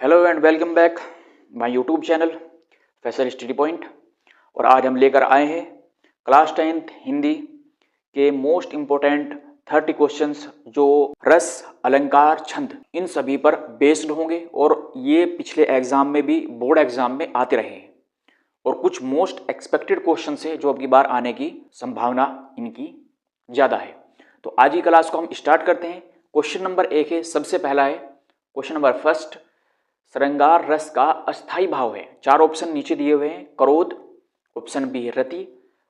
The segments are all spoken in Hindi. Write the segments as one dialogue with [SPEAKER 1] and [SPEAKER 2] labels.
[SPEAKER 1] Hello and welcome back my YouTube channel Faisal study point. और आज हम लेकर आए हैं क्लास 10th हिंदी के मोस्ट इम्पोर्टेंट 30 क्वेश्चंस जो रस, अलंकार, छंद इन सभी पर बेस्ड होंगे और ये पिछले एग्जाम में भी बोर्ड एग्जाम में आते रहे हैं और कुछ मोस्ट एक्सपेक्टेड क्वेश्चन है जो अब की बार आने की संभावना इनकी ज़्यादा है। तो आज की क्लास को हम स्टार्ट करते हैं। क्वेश्चन नंबर 1 है, सबसे पहला है क्वेश्चन नंबर फर्स्ट, श्रृंगार रस का अस्थाई भाव है। चार ऑप्शन नीचे दिए हुए हैं, क्रोध, ऑप्शन बी है रति,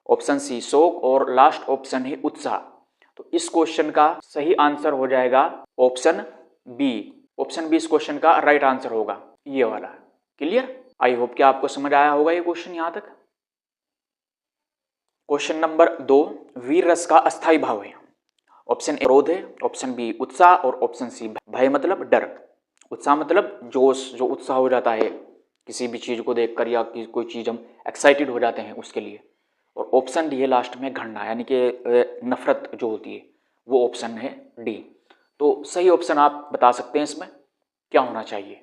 [SPEAKER 1] ऑप्शन सी शोक और लास्ट ऑप्शन है उत्साह। तो इस क्वेश्चन का सही आंसर हो जाएगा ऑप्शन बी। ऑप्शन बी इस क्वेश्चन का राइट आंसर होगा, ये वाला। क्लियर? आई होप कि आपको समझ आया होगा ये क्वेश्चन यहां तक। क्वेश्चन नंबर 2, वीर रस का अस्थाई भाव है। ऑप्शन ए क्रोध है, ऑप्शन बी उत्साह और ऑप्शन सी भय मतलब डर। उत्साह मतलब जोश, जो उत्साह हो जाता है किसी भी चीज़ को देखकर या कोई चीज़ हम एक्साइटेड हो जाते हैं उसके लिए। और ऑप्शन डी है लास्ट में घृणा, यानी कि नफरत जो होती है, वो ऑप्शन है डी। तो सही ऑप्शन आप बता सकते हैं इसमें क्या होना चाहिए।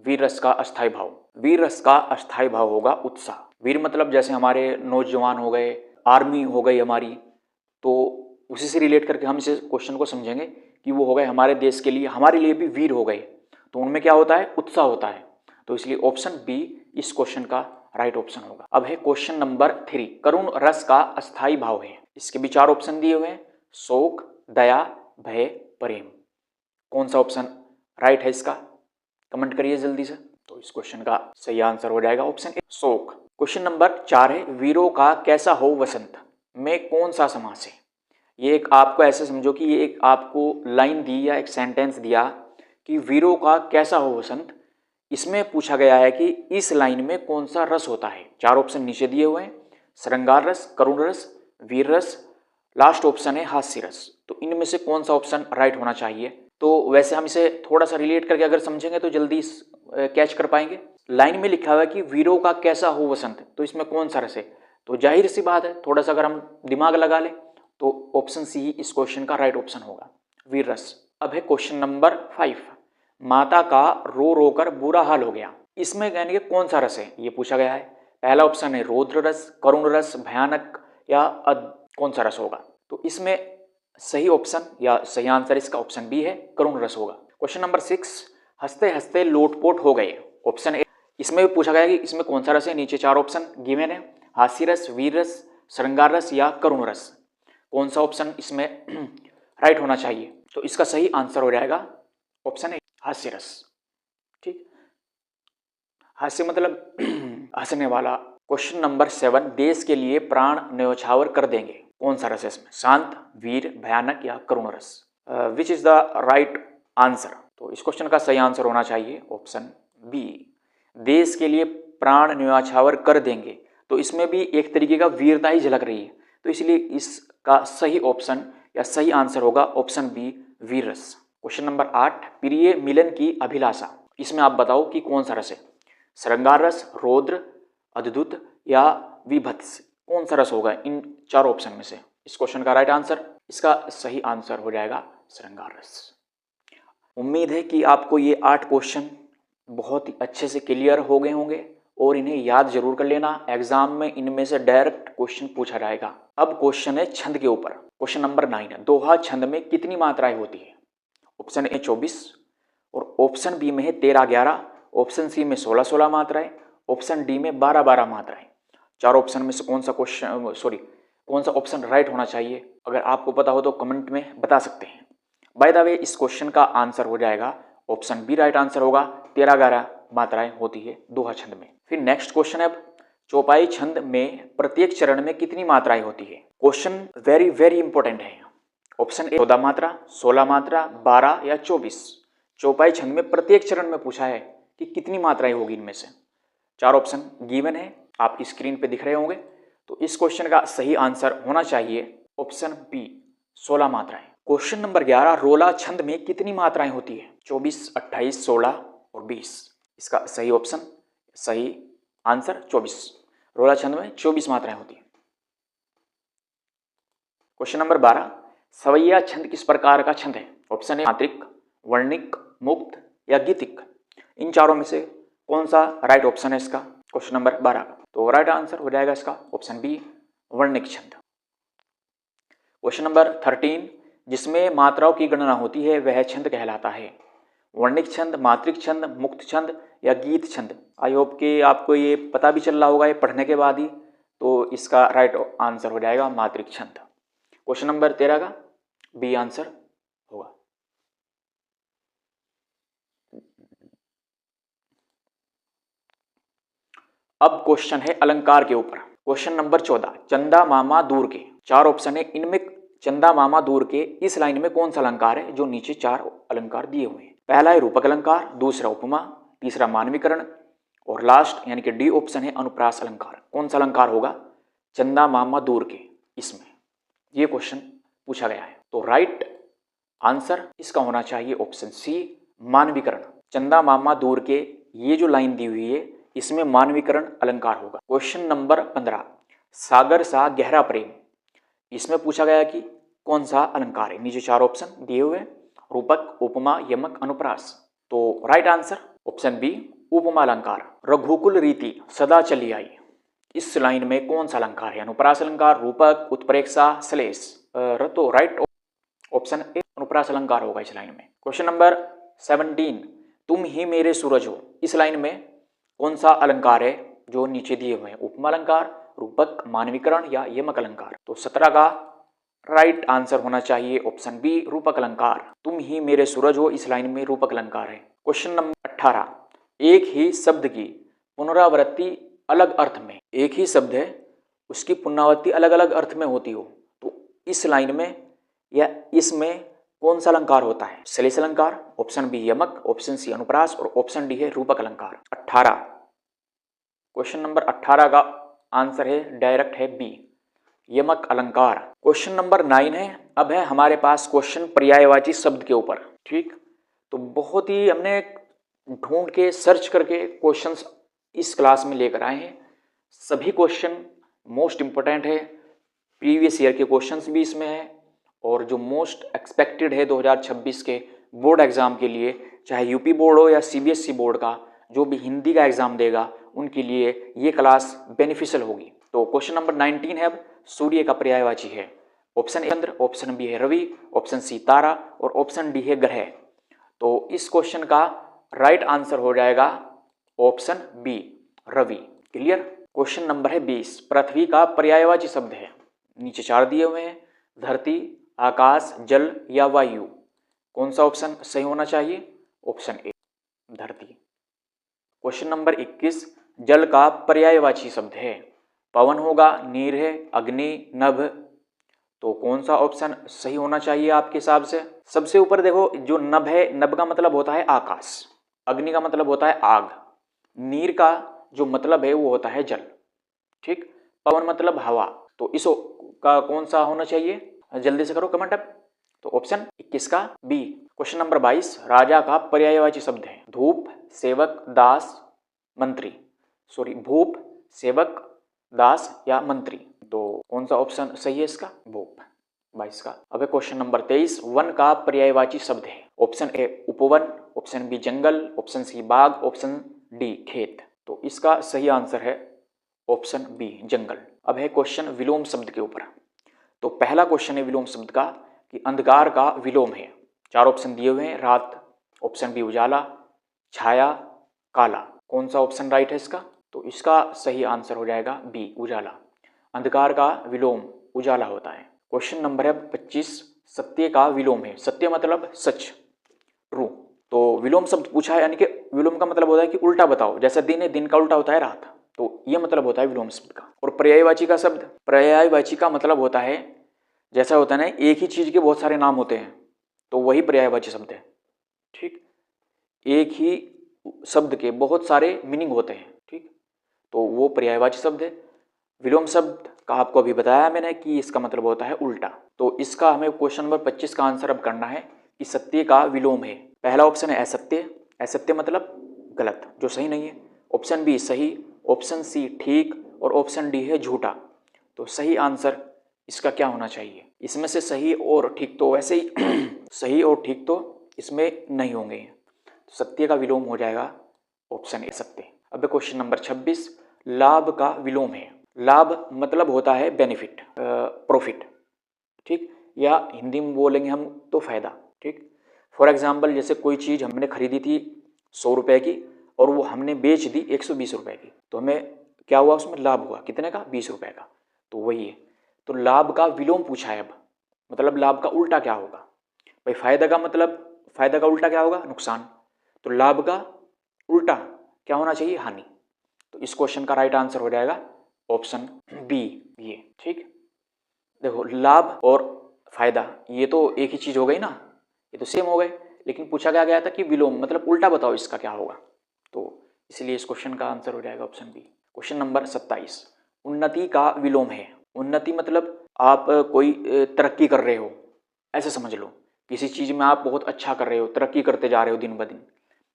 [SPEAKER 1] वीर रस का अस्थाई भाव, वीर रस का अस्थाई भाव होगा उत्साह। वीर मतलब जैसे हमारे नौजवान हो गए, आर्मी हो गई हमारी, तो उसी से रिलेट करके हम इस क्वेश्चन को समझेंगे कि वो हो गए हमारे देश के लिए, हमारे लिए भी वीर हो गए, तो उनमें क्या होता है, उत्साह होता है। तो इसलिए ऑप्शन बी इस क्वेश्चन का राइट ऑप्शन होगा। अब है क्वेश्चन नंबर 3, करुण रस का अस्थाई भाव है। इसके भी चार ऑप्शन दिए हुए हैं, शोक, दया, भय, प्रेम। कौन सा ऑप्शन राइट है इसका, कमेंट करिए जल्दी से। तो इस क्वेश्चन का सही आंसर हो जाएगा ऑप्शन ए, शोक। क्वेश्चन नंबर 4 है, वीरों का कैसा हो वसंत में कौन सा समास है। ये एक आपको ऐसे समझो कि ये एक आपको लाइन दी या एक सेंटेंस दिया कि वीरों का कैसा हो वसंत, इसमें पूछा गया है कि इस लाइन में कौन सा रस होता है। चार ऑप्शन नीचे दिए हुए हैं, श्रृंगार रस, करुण रस, वीर रस, लास्ट ऑप्शन है हास्य रस। तो इनमें से कौन सा ऑप्शन राइट होना चाहिए। तो वैसे हम इसे थोड़ा सा रिलेट करके अगर समझेंगे तो जल्दी कैच कर पाएंगे। लाइन में लिखा हुआ है कि वीरों का कैसा हो वसंत, तो इसमें कौन सा रस है। तो जाहिर सी बात है, थोड़ा सा अगर हम दिमाग लगा लें तो ऑप्शन सी ही इस क्वेश्चन का राइट ऑप्शन होगा, वीर रस। अब है क्वेश्चन नंबर 5, माता का रो रो कर बुरा हाल हो गया। इसमें यानी कि कौन सा रस है ये पूछा गया है। पहला ऑप्शन है रौद्र रस, करुण रस, भयानक या कौन सा रस होगा। तो इसमें सही ऑप्शन या सही आंसर इसका ऑप्शन बी है, करुण रस होगा। क्वेश्चन नंबर 6, हंसते हंसते लोटपोट हो गए। ऑप्शन ए, इसमें भी पूछा गया कि इसमें कौन सा रस है। नीचे चार ऑप्शन गिवन है, हास्य रस, वीर रस, श्रृंगार रस या करुण रस। कौन सा ऑप्शन इसमें राइट होना चाहिए। तो इसका सही आंसर हो जाएगा ऑप्शन ए, हास्य रस। ठीक, हास्य मतलब हंसने वाला। क्वेश्चन नंबर 7, देश के लिए प्राण न्यौछावर कर देंगे। कौन सा रस है इसमें, शांत, वीर, भयानक या करुण रस। Which is the right answer. तो इस क्वेश्चन का सही आंसर होना चाहिए ऑप्शन बी, देश के लिए प्राण न्यौछावर कर देंगे। तो इसमें भी एक तरीके का वीरता ही झलक रही है, तो इसलिए इसका सही ऑप्शन या सही आंसर होगा ऑप्शन बी, वीर रस। क्वेश्चन नंबर 8, प्रिय मिलन की अभिलाषा। इसमें आप बताओ कि कौन सा रस है, श्रृंगार रस, रौद्र, अद्भुत या विभत्स। कौन सा रस होगा इन चार ऑप्शन में से। इस क्वेश्चन का राइट आंसर, इसका सही आंसर हो जाएगा श्रृंगार रस। उम्मीद है कि आपको ये 8 क्वेश्चन बहुत ही अच्छे से क्लियर हो गए होंगे और इन्हें याद जरूर कर लेना। एग्जाम में इनमें से डायरेक्ट क्वेश्चन पूछा जाएगा। अब क्वेश्चन है छंद के ऊपर। क्वेश्चन नंबर 9, दोहा छंद में कितनी मात्राएं होती है। ऑप्शन ए 24 और ऑप्शन बी में है 13-11, ऑप्शन सी में 16-16 मात्राएं, ऑप्शन डी में 12-12 मात्राएं। चार ऑप्शन में से कौन सा ऑप्शन राइट होना चाहिए। अगर आपको पता हो तो कमेंट में बता सकते हैं। बाय द वे इस क्वेश्चन का आंसर हो जाएगा ऑप्शन बी, राइट आंसर होगा। 13-11 मात्राएं होती है दोहा छंद में। फिर नेक्स्ट क्वेश्चन है, चौपाई छंद में प्रत्येक चरण में कितनी मात्राएं होती है। क्वेश्चन वेरी वेरी इंपॉर्टेंट है। ऑप्शन ए 14 मात्रा, 16 मात्रा, 12 या 24। चौपाई छंद में प्रत्येक चरण में पूछा है कि कितनी मात्राएं होगी इनमें से। चार ऑप्शन गिवन है, आपकी स्क्रीन पे दिख रहे होंगे। तो इस क्वेश्चन का सही आंसर होना चाहिए ऑप्शन बी, 16 मात्राएं। क्वेश्चन नंबर 11, रोला छंद में कितनी मात्राएं होती है। 24, 28, 16 और 20। इसका सही ऑप्शन, सही आंसर 24। रोला छंद में 24 मात्राएं होती है। क्वेश्चन नंबर 12, सवैया छंद किस प्रकार का छंद है। ऑप्शन ए मात्रिक, वर्णिक, मुक्त या गीतिक। इन चारों में से कौन सा राइट ऑप्शन है इसका क्वेश्चन नंबर 12 का? तो राइट आंसर हो जाएगा इसका ऑप्शन बी, वर्णिक छंद। क्वेश्चन नंबर 13, जिसमें मात्राओं की गणना होती है वह छंद कहलाता है। वर्णिक छंद, मात्रिक छंद, मुक्त छंद या गीत छंद? आई होप कि आपको ये पता भी चल रहा होगा ये पढ़ने के बाद ही। तो इसका राइट आंसर हो जाएगा मात्रिक छंद। क्वेश्चन नंबर 13 का बी आंसर होगा। अब क्वेश्चन है अलंकार के ऊपर। क्वेश्चन नंबर 14, चंदा मामा दूर के। चार ऑप्शन है, इनमें चंदा मामा दूर के इस लाइन में कौन सा अलंकार है? जो नीचे चार अलंकार दिए हुए हैं। पहला है रूपक अलंकार, दूसरा उपमा, तीसरा मानवीकरण और लास्ट यानी कि डी ऑप्शन है अनुप्रास अलंकार। कौन सा अलंकार होगा चंदा मामा दूर के इसमें? ये क्वेश्चन पूछा गया है। तो राइट आंसर इसका होना चाहिए ऑप्शन सी, मानवीकरण। चंदा मामा दूर के ये जो लाइन दी हुई है इसमें मानवीकरण अलंकार होगा। क्वेश्चन नंबर 15, सागर सा गहरा प्रेम। इसमें पूछा गया कि कौन सा अलंकार है? नीचे चार ऑप्शन दिए हुए, रूपक, उपमा, यमक, अनुप्रास। तो राइट आंसर ऑप्शन बी, उपमा अलंकार। रघुकुल रीति सदा चली आई, इस लाइन में कौन सा अलंकार है? अनुप्रास अलंकार, रूपक, उत्प्रेक्षा, श्लेष। तो राइट ऑप्शन ए अनुप्रास अलंकार होगा इस लाइन में। क्वेश्चन नंबर 17, तुम ही मेरे सूरज हो, इस लाइन में कौन सा अलंकार है? जो नीचे दिए हुए हैं, उपमा अलंकार, रूपक, मानवीकरण या यमक अलंकार। तो 17 का राइट आंसर होना चाहिए ऑप्शन बी, रूपक अलंकार। तुम ही मेरे सूरज हो इस लाइन में रूपक अलंकार है। क्वेश्चन नंबर 18, एक ही शब्द की पुनरावृत्ति अलग अर्थ में, एक ही शब्द है उसकी पुनरावृत्ति अलग अलग अर्थ में होती हो, तो इस लाइन में या इसमें कौन सा अलंकार होता है? श्लेष अलंकार, ऑप्शन बी यमक, ऑप्शन सी अनुप्रास और ऑप्शन डी है रूपक अलंकार। 18, क्वेश्चन नंबर 18 का आंसर है डायरेक्ट है बी, यमक अलंकार। क्वेश्चन नंबर 9 है। अब है हमारे पास क्वेश्चन पर्यायवाची शब्द के ऊपर। ठीक, तो बहुत ही हमने ढूंढ के सर्च करके क्वेश्चंस इस क्लास में लेकर आए हैं। सभी क्वेश्चन मोस्ट इंपॉर्टेंट है, प्रीवियस ईयर के क्वेश्चंस भी इसमें है और जो मोस्ट एक्सपेक्टेड है 2026 के बोर्ड एग्जाम के लिए, चाहे यूपी बोर्ड हो या सीबीएसई बोर्ड का, जो भी हिंदी का एग्जाम देगा उनके लिए ये क्लास बेनिफिशियल होगी। तो क्वेश्चन नंबर 19 है, अब सूर्य का पर्यायवाची है। ऑप्शन ए चंद्र, ऑप्शन बी है रवि, ऑप्शन सी तारा और ऑप्शन डी है ग्रह। तो इस क्वेश्चन का राइट आंसर हो जाएगा ऑप्शन बी, रवि। क्लियर। क्वेश्चन नंबर है 20, पृथ्वी का पर्यायवाची शब्द है। नीचे चार दिए हुए हैं, धरती, आकाश, जल या वायु। कौन सा ऑप्शन सही होना चाहिए? ऑप्शन ए, धरती। क्वेश्चन नंबर 21, जल का पर्यायवाची शब्द है। पवन होगा, नीर है, अग्नि, नभ। तो कौन सा ऑप्शन सही होना चाहिए आपके हिसाब से? सबसे ऊपर देखो, जो नभ है, नभ का मतलब होता है आकाश, अग्नि का मतलब होता है आग, नीर का जो मतलब है वो होता है जल। ठीक, पवन मतलब हवा। तो इस का कौन सा होना चाहिए? जल्दी से करो कमेंट अप। तो ऑप्शन 21 का बी। क्वेश्चन नंबर 22, राजा का पर्यायवाची शब्द है। धूप, सेवक, दास, मंत्री। सॉरी, भूप, सेवक, दास या मंत्री। तो कौन सा ऑप्शन सही है इसका? भूप, 22 का। अब क्वेश्चन नंबर 23, वन का पर्यायवाची शब्द है। ऑप्शन ए उपवन, ऑप्शन बी जंगल, ऑप्शन सी बाग, ऑप्शन डी खेत। तो इसका सही आंसर है ऑप्शन बी, जंगल। अब है क्वेश्चन विलोम शब्द के ऊपर। तो पहला क्वेश्चन है विलोम शब्द का कि अंधकार का विलोम है। चार ऑप्शन दिए हुए हैं, रात, ऑप्शन बी उजाला, छाया, काला। कौन सा ऑप्शन राइट है इसका? तो इसका सही आंसर हो जाएगा बी, उजाला। अंधकार का विलोम उजाला होता है। क्वेश्चन नंबर है 25, सत्य का विलोम है। सत्य मतलब सच, ट्रू। तो विलोम शब्द पूछा है, यानी कि विलोम का मतलब होता है कि उल्टा बताओ। जैसे दिन है, दिन का उल्टा होता है रात, तो ये मतलब होता है विलोम शब्द का। और पर्यायवाची का शब्द, पर्यायवाची का मतलब होता है, जैसा होता है ना, एक ही चीज के बहुत सारे नाम होते हैं, तो वही पर्यायवाची शब्द है। ठीक, एक ही शब्द के बहुत सारे मीनिंग होते हैं। ठीक, तो वो पर्यायवाची शब्द है। विलोम शब्द का आपको अभी बताया मैंने कि इसका मतलब होता है उल्टा। तो इसका हमें क्वेश्चन नंबर 25 का आंसर अब करना है कि सत्य का विलोम है। पहला ऑप्शन है असत्य, असत्य मतलब गलत, जो सही नहीं है। ऑप्शन बी सही, ऑप्शन सी ठीक और ऑप्शन डी है झूठा। तो सही आंसर इसका क्या होना चाहिए? इसमें से सही और ठीक तो वैसे ही सही और ठीक तो इसमें नहीं होंगे। सत्य का विलोम हो जाएगा ऑप्शन ए सकते। अब क्वेश्चन नंबर 26, लाभ का विलोम है। लाभ मतलब होता है बेनिफिट, प्रॉफिट, ठीक, या हिंदी में बोलेंगे हम तो फायदा, ठीक। फॉर एग्जाम्पल जैसे कोई चीज़ हमने खरीदी थी 100 रुपए की और वो हमने बेच दी 120 रुपए की, तो हमें क्या हुआ, उसमें लाभ हुआ कितने का, 20 रुपए का। तो वही है, तो लाभ का विलोम पूछा है अब, मतलब लाभ का उल्टा क्या होगा भाई। फायदा का मतलब, फायदा का उल्टा क्या होगा, नुकसान। तो लाभ का उल्टा क्या होना चाहिए, हानि। तो इस क्वेश्चन का राइट आंसर हो जाएगा ऑप्शन बी, ये, ठीक। देखो लाभ और फायदा ये तो एक ही चीज हो गई ना, ये तो सेम हो गए, लेकिन पूछा क्या गया था कि विलोम मतलब उल्टा बताओ इसका क्या होगा, तो इसलिए इस क्वेश्चन का आंसर हो जाएगा ऑप्शन बी। क्वेश्चन नंबर 27, उन्नति का विलोम है। उन्नति मतलब आप कोई तरक्की कर रहे हो, ऐसे समझ लो, किसी चीज में आप बहुत अच्छा कर रहे हो, तरक्की करते जा रहे हो दिन ब दिन,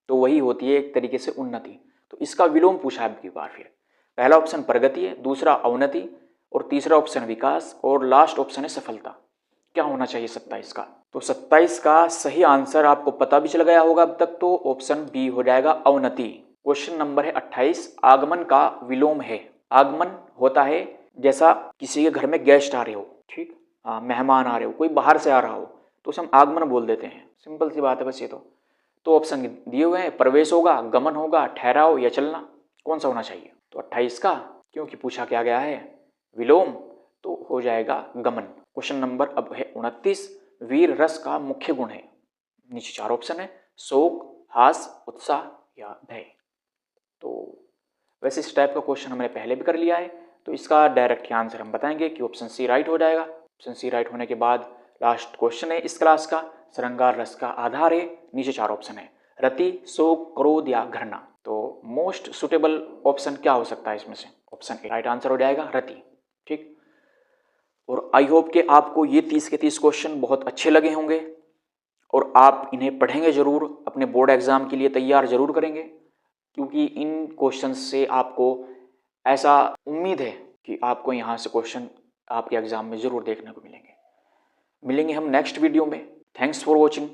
[SPEAKER 1] तो वही होती है एक तरीके से उन्नति। तो इसका विलोम पूछा है अब की बार फिर। पहला ऑप्शन प्रगति है, दूसरा अवनति, और तीसरा ऑप्शन विकास, और लास्ट ऑप्शन है सफलता। क्या होना चाहिए 27 का, तो 27 का सही आंसर आपको पता भी चल गया होगा अब तक, तो ऑप्शन बी हो जाएगा अवनति। क्वेश्चन नंबर है 28, आगमन का विलोम है। आगमन होता है जैसा किसी के घर में गेस्ट आ रहे हो, ठीक, हाँ मेहमान आ रहे हो, कोई बाहर से आ रहा हो, तो उसे हम आगमन बोल देते हैं, सिंपल सी बात है बस ये तो ऑप्शन दिए हुए हैं, प्रवेश होगा, गमन होगा, ठहराव या चलना, कौन सा होना चाहिए, तो 28 का, क्योंकि पूछा क्या गया है विलोम, तो हो जाएगा गमन। क्वेश्चन नंबर अब है 29, वीर रस का मुख्य गुण है। नीचे 4 ऑप्शन है, शोक, हास, उत्साह या भय। तो वैसे इस टाइप का क्वेश्चन हमने पहले भी कर लिया है, तो इसका डायरेक्ट आंसर हम बताएंगे कि ऑप्शन सी राइट हो जाएगा। ऑप्शन सी राइट होने के बाद लास्ट क्वेश्चन है इस क्लास का, श्रृंगार रस का आधार है। नीचे 4 ऑप्शन है, रति, शोक, क्रोध या घृणा। तो मोस्ट सुटेबल ऑप्शन क्या हो सकता है इसमें से, ऑप्शन ए राइट आंसर हो जाएगा रति, ठीक। और आई होप कि आपको ये 30 के 30 क्वेश्चन बहुत अच्छे लगे होंगे और आप इन्हें पढ़ेंगे जरूर, अपने बोर्ड एग्जाम के लिए तैयार जरूर करेंगे, क्योंकि इन क्वेश्चन से आपको ऐसा उम्मीद है कि आपको यहाँ से क्वेश्चन आपके एग्जाम में जरूर देखने को मिलेंगे। मिलेंगे हम नेक्स्ट वीडियो में। Thanks for watching.